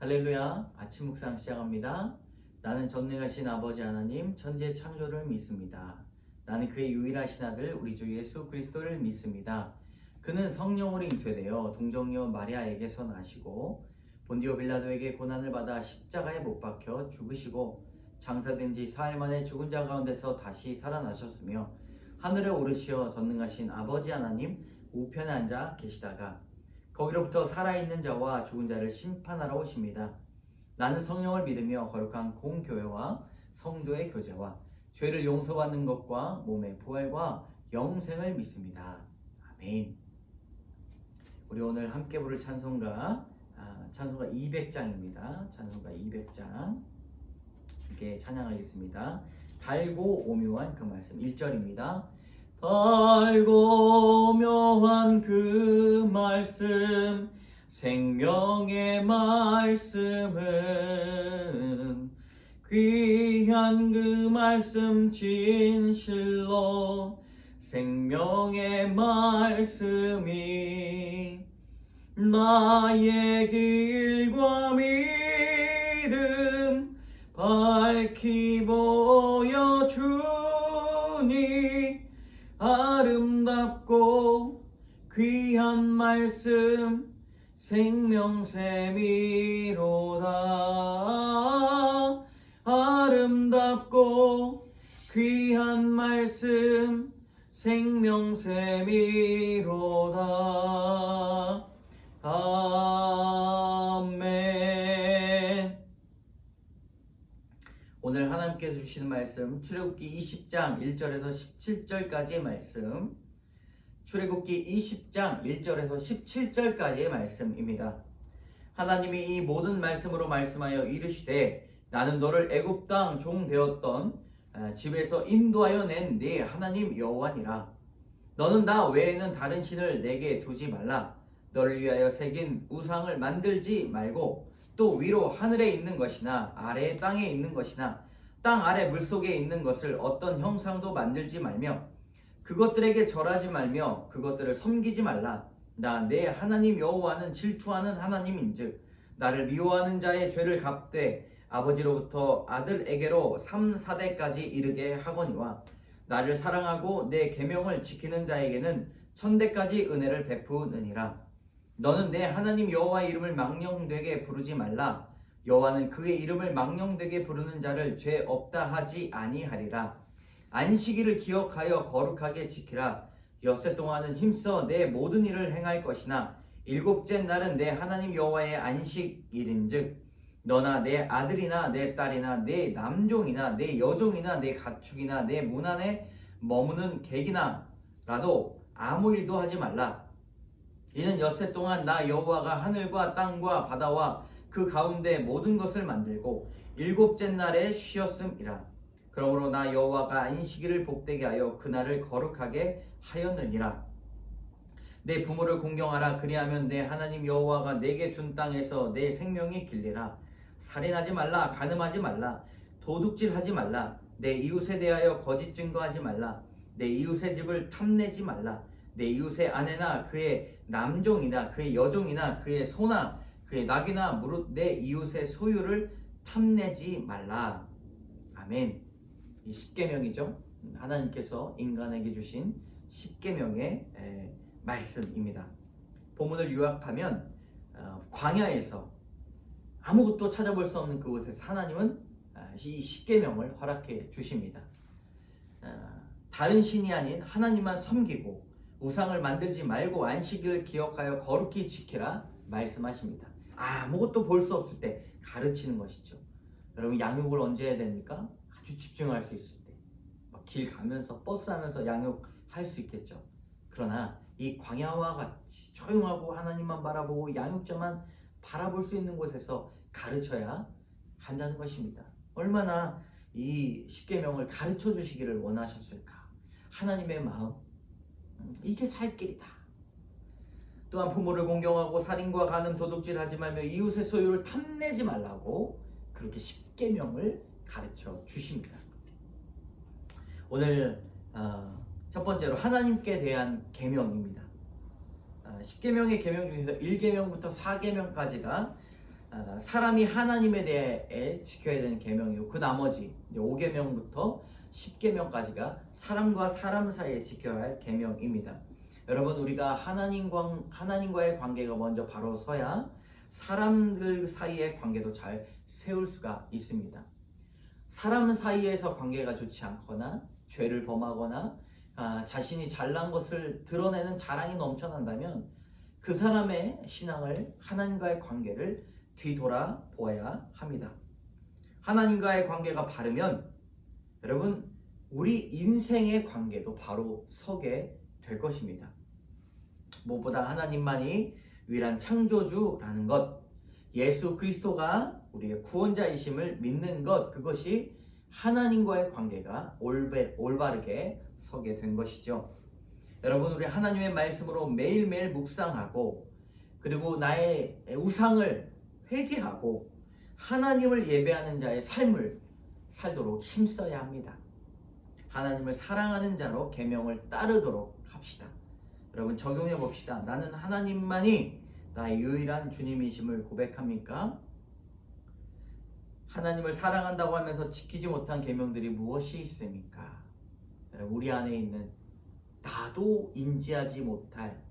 할렐루야. 아침 묵상 시작합니다. 나는 전능하신 아버지 하나님 천지의 창조를 믿습니다. 나는 그의 유일하신 아들 우리 주 예수 그리스도를 믿습니다. 그는 성령으로 잉태되어 동정녀 마리아에게서 나시고 본디오 빌라도에게 고난을 받아 십자가에 못 박혀 죽으시고 장사된 지 사흘 만에 죽은 자 가운데서 다시 살아나셨으며 하늘에 오르시어 전능하신 아버지 하나님 우편에 앉아 계시다가 거기로부터 살아있는 자와 죽은 자를 심판하러 오십니다. 나는 성령을 믿으며 거룩한 공교회와 성도의 교제와 죄를 용서받는 것과 몸의 부활과 영생을 믿습니다. 아멘. 우리 오늘 함께 부를 찬송가 200장입니다. 찬송가 200장 함께 찬양하겠습니다. 달고 오묘한 그 말씀 1절입니다. 달고 묘한 그 말씀 생명의 말씀은 귀한 그 말씀 진실로 생명의 말씀이 나의 길과 믿음 밝히 보여주니 아름답고 귀한 말씀 생명샘이로다. 아름답고 귀한 말씀 생명샘이로다. 아멘. 오늘 하나님께서 주시는 말씀 출애굽기 20장 1절에서 17절까지의 말씀, 출애굽기 20장 1절에서 17절까지의 말씀입니다. 하나님이 이 모든 말씀으로 말씀하여 이르시되 나는 너를 애굽 땅 종 되었던 집에서 인도하여 낸 네 하나님 여호와니라. 너는 나 외에는 다른 신을 내게 두지 말라. 너를 위하여 새긴 우상을 만들지 말고 또 위로 하늘에 있는 것이나 아래 땅에 있는 것이나 땅 아래 물속에 있는 것을 어떤 형상도 만들지 말며 그것들에게 절하지 말며 그것들을 섬기지 말라. 나 내 하나님 여호와는 질투하는 하나님인즉 나를 미워하는 자의 죄를 갚되 아버지로부터 아들에게로 3,4대까지 이르게 하거니와 나를 사랑하고 내 계명을 지키는 자에게는 1,000대까지 은혜를 베푸느니라. 너는 내 하나님 여호와의 이름을 망령되게 부르지 말라. 여호와는 그의 이름을 망령되게 부르는 자를 죄 없다 하지 아니하리라. 안식일을 기억하여 거룩하게 지키라. 엿새 동안은 힘써 내 모든 일을 행할 것이나 일곱째 날은 내 하나님 여호와의 안식일인즉 너나 내 아들이나 내 딸이나 내 남종이나 내 여종이나 내 가축이나 내 문 안에 머무는 객이나라도 아무 일도 하지 말라. 이는 엿새 동안 나 여호와가 하늘과 땅과 바다와 그 가운데 모든 것을 만들고 일곱째 날에 쉬었음이라. 그러므로 나 여호와가 안식일을 복되게 하여 그날을 거룩하게 하였느니라. 내 부모를 공경하라. 그리하면 내 하나님 여호와가 내게 준 땅에서 내 생명이 길리라. 살인하지 말라. 간음하지 말라. 도둑질하지 말라. 내 이웃에 대하여 거짓 증거하지 말라. 내 이웃의 집을 탐내지 말라. 내 이웃의 아내나 그의 남종이나 그의 여종이나 그의 소나 그의 낙이나 무릇 내 이웃의 소유를 탐내지 말라. 아멘. 이 10계명이죠. 하나님께서 인간에게 주신 10계명의 말씀입니다. 본문을 요약하면 광야에서 아무것도 찾아볼 수 없는 그곳에서 하나님은 이 10계명을 허락해 주십니다. 다른 신이 아닌 하나님만 섬기고 우상을 만들지 말고 안식일을 기억하여 거룩히 지키라 말씀하십니다. 아무것도 볼 수 없을 때 가르치는 것이죠. 여러분 양육을 언제 해야 됩니까? 아주 집중할 수 있을 때. 길 가면서 버스 하면서 양육할 수 있겠죠. 그러나 이 광야와 같이 조용하고 하나님만 바라보고 양육자만 바라볼 수 있는 곳에서 가르쳐야 한다는 것입니다. 얼마나 이 10계명을 가르쳐 주시기를 원하셨을까. 하나님의 마음, 이게 살 길이다. 또한 부모를 공경하고 살인과 간음 도둑질하지 말며 이웃의 소유를 탐내지 말라고 그렇게 10계명을 가르쳐 주십니다. 오늘 첫 번째로 하나님께 대한 계명입니다. 10계명의 계명 중에서 1계명부터 4계명까지가 사람이 하나님에 대해 지켜야 되는 계명이고, 그 나머지 5계명부터 10계명까지가 사람과 사람 사이에 지켜야 할 계명입니다. 여러분, 우리가 하나님과의 관계가 먼저 바로 서야 사람들 사이의 관계도 잘 세울 수가 있습니다. 사람 사이에서 관계가 좋지 않거나 죄를 범하거나 자신이 잘난 것을 드러내는 자랑이 넘쳐난다면 그 사람의 신앙을, 하나님과의 관계를 뒤돌아 보아야 합니다. 하나님과의 관계가 바르면 여러분, 우리 인생의 관계도 바로 서게 될 것입니다. 무엇보다 하나님만이 유일한 창조주라는 것, 예수 그리스도가 우리의 구원자이심을 믿는 것, 그것이 하나님과의 관계가 올바르게 서게 된 것이죠. 여러분, 우리 하나님의 말씀으로 매일매일 묵상하고, 그리고 나의 우상을 회개하고 하나님을 예배하는 자의 삶을 살도록 힘써야 합니다. 하나님을 사랑하는 자로 계명을 따르도록 합시다. 여러분, 적용해 봅시다. 나는 하나님만이 나의 유일한 주님이심을 고백합니까? 하나님을 사랑한다고 하면서 지키지 못한 계명들이 무엇이 있습니까? 우리 안에 있는 나도 인지하지 못할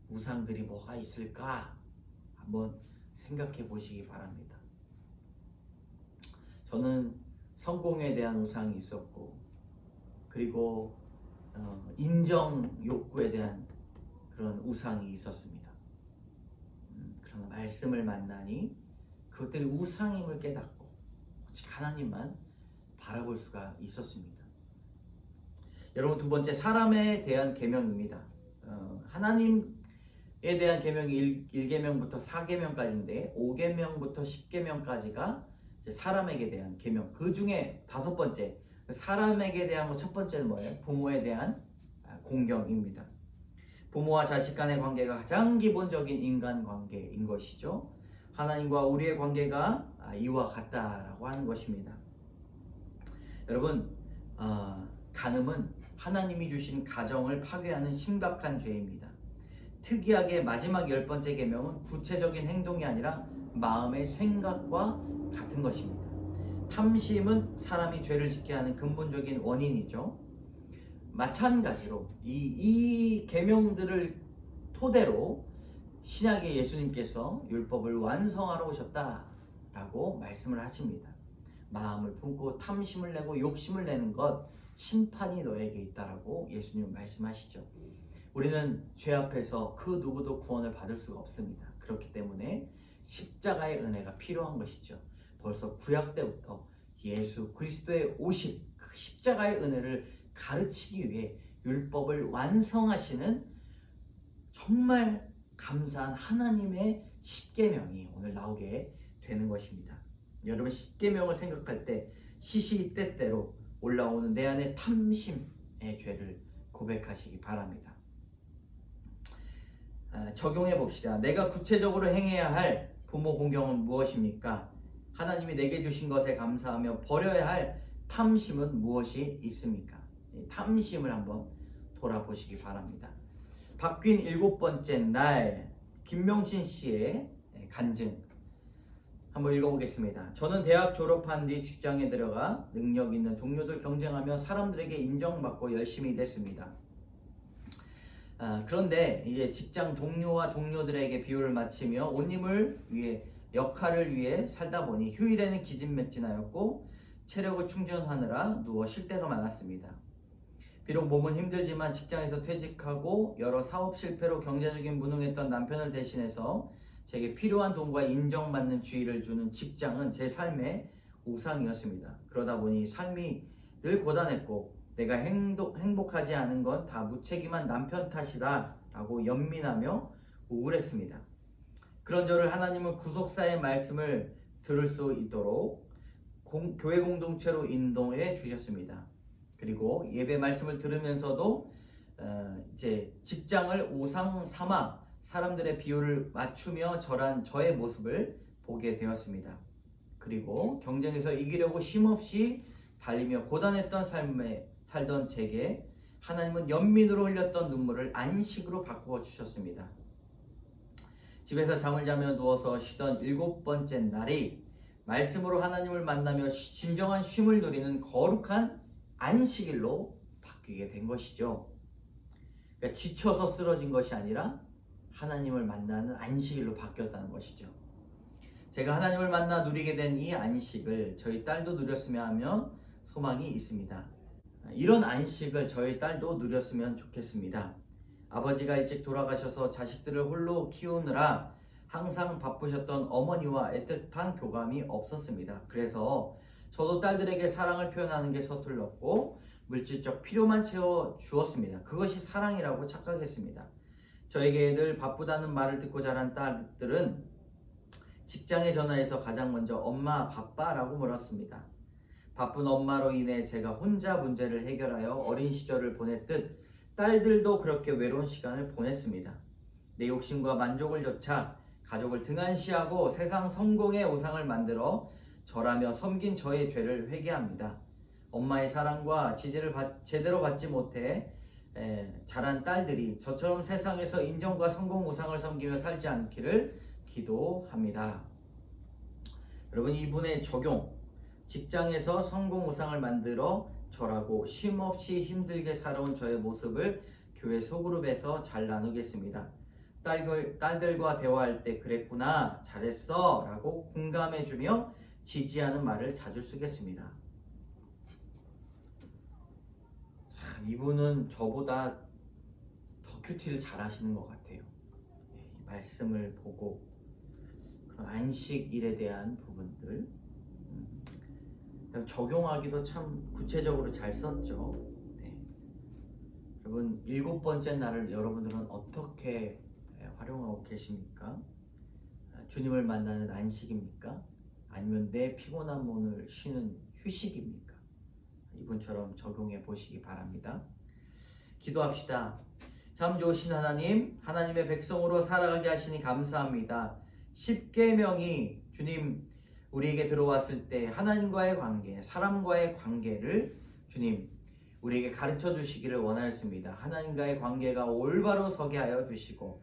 우상들이 뭐가 있을까? 한번 생각해 보시기 바랍니다. 저는 성공에 대한 우상이 있었고, 그리고 인정 욕구에 대한 그런 우상이 있었습니다. 그런 말씀을 만나니 그것들이 우상임을 깨닫고 오직 하나님만 바라볼 수가 있었습니다. 여러분, 두 번째, 사람에 대한 계명입니다. 하나님에 대한 계명이 1계명부터 4계명까지인데 5계명부터 10계명까지가 사람에게 대한 계명. 그 중에 5번째, 사람에게 대한 첫 번째는 뭐예요? 부모에 대한 공경입니다. 부모와 자식 간의 관계가 가장 기본적인 인간관계인 것이죠. 하나님과 우리의 관계가 이와 같다라고 하는 것입니다. 여러분, 간음은 하나님이 주신 가정을 파괴하는 심각한 죄입니다. 특이하게 마지막 10번째 계명은 구체적인 행동이 아니라 마음의 생각과 같은 것입니다. 탐심은 사람이 죄를 짓게 하는 근본적인 원인이죠. 마찬가지로 이 계명들을 토대로 신약의 예수님께서 율법을 완성하러 오셨다라고 말씀을 하십니다. 마음을 품고 탐심을 내고 욕심을 내는 것, 심판이 너에게 있다라고 예수님 말씀하시죠. 우리는 죄 앞에서 그 누구도 구원을 받을 수가 없습니다. 그렇기 때문에 십자가의 은혜가 필요한 것이죠. 벌써 구약 때부터 예수 그리스도의 오심, 그 십자가의 은혜를 가르치기 위해 율법을 완성하시는 정말 감사한 하나님의 십계명이 오늘 나오게 되는 것입니다. 여러분, 십계명을 생각할 때 시시때때로 올라오는 내 안의 탐심의 죄를 고백하시기 바랍니다. 적용해 봅시다. 내가 구체적으로 행해야 할 부모 공경은 무엇입니까? 하나님이 내게 주신 것에 감사하며 버려야 할 탐심은 무엇이 있습니까? 탐심을 한번 돌아보시기 바랍니다. 바뀐 7번째 날, 김명신 씨의 간증 한번 읽어보겠습니다. 저는 대학 졸업한 뒤 직장에 들어가 능력 있는 동료들 경쟁하며 사람들에게 인정받고 열심히 일했습니다. 그런데 이제 직장 동료와 동료들에게 비율을 맞추며 옷 입을 위해, 역할을 위해 살다 보니 휴일에는 기진맥진하였고 체력을 충전하느라 누워 쉴 때가 많았습니다. 비록 몸은 힘들지만 직장에서 퇴직하고 여러 사업 실패로 경제적인 무능했던 남편을 대신해서 제게 필요한 돈과 인정받는 지위를 주는 직장은 제 삶의 우상이었습니다. 그러다 보니 삶이 늘 고단했고 내가 행복하지 않은 건 다 무책임한 남편 탓이다 라고 연민하며 우울했습니다. 그런 저를 하나님은 구속사의 말씀을 들을 수 있도록 교회 공동체로 인도해 주셨습니다. 그리고 예배 말씀을 들으면서도 이제 직장을 우상 삼아 사람들의 비율을 맞추며 절한 저의 모습을 보게 되었습니다. 그리고 경쟁에서 이기려고 쉼없이 달리며 고단했던 삶에 살던 제게 하나님은 연민으로 흘렸던 눈물을 안식으로 바꾸어 주셨습니다. 집에서 잠을 자며 누워서 쉬던 7번째 날이 말씀으로 하나님을 만나며 진정한 쉼을 누리는 거룩한 안식일로 바뀌게 된 것이죠. 그러니까 지쳐서 쓰러진 것이 아니라 하나님을 만나는 안식일로 바뀌었다는 것이죠. 제가 하나님을 만나 누리게 된 이 안식을 저희 딸도 누렸으면 하며 소망이 있습니다. 이런 안식을 저희 딸도 누렸으면 좋겠습니다. 아버지가 일찍 돌아가셔서 자식들을 홀로 키우느라 항상 바쁘셨던 어머니와 애틋한 교감이 없었습니다. 그래서 저도 딸들에게 사랑을 표현하는 게 서툴렀고 물질적 필요만 채워 주었습니다. 그것이 사랑이라고 착각했습니다. 저에게 늘 바쁘다는 말을 듣고 자란 딸들은 직장에 전화해서 가장 먼저 엄마 바빠? 라고 물었습니다. 바쁜 엄마로 인해 제가 혼자 문제를 해결하여 어린 시절을 보냈듯 딸들도 그렇게 외로운 시간을 보냈습니다. 내 욕심과 만족을 좇아 가족을 등한시하고 세상 성공의 우상을 만들어 절하며 섬긴 저의 죄를 회개합니다. 엄마의 사랑과 지지를 제대로 받지 못해 자란 딸들이 저처럼 세상에서 인정과 성공 우상을 섬기며 살지 않기를 기도합니다. 여러분, 이분의 적용, 직장에서 성공 우상을 만들어 절하고 쉼없이 힘들게 살아온 저의 모습을 교회 소그룹에서 잘 나누겠습니다. 딸들과 대화할 때 그랬구나, 잘했어 라고 공감해주며 지지하는 말을 자주 쓰겠습니다. 이분은 저보다 더 큐티를 잘 하시는 것 같아요. 이 말씀을 보고 그런 안식일에 대한 부분들 적용하기도 참 구체적으로 잘 썼죠. 네. 여러분, 7번째 날을 여러분들은 어떻게 활용하고 계십니까? 주님을 만나는 안식입니까? 아니면 내 피곤한 몸을 쉬는 휴식입니까? 이분처럼 적용해 보시기 바랍니다. 기도합시다. 참 좋으신 하나님, 하나님의 백성으로 살아가게 하시니 감사합니다. 10계명이 주님 우리에게 들어왔을 때 하나님과의 관계, 사람과의 관계를 주님 우리에게 가르쳐 주시기를 원하였습니다. 하나님과의 관계가 올바로 서게 하여 주시고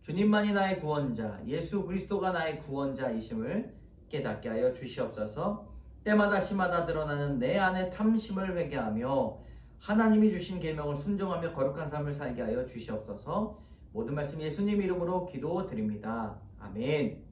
주님만이 나의 구원자, 예수 그리스도가 나의 구원자이심을 깨닫게 하여 주시옵소서. 때마다 시마다 드러나는 내 안의 탐심을 회개하며 하나님이 주신 계명을 순종하며 거룩한 삶을 살게 하여 주시옵소서. 모든 말씀 예수님 이름으로 기도드립니다. 아멘.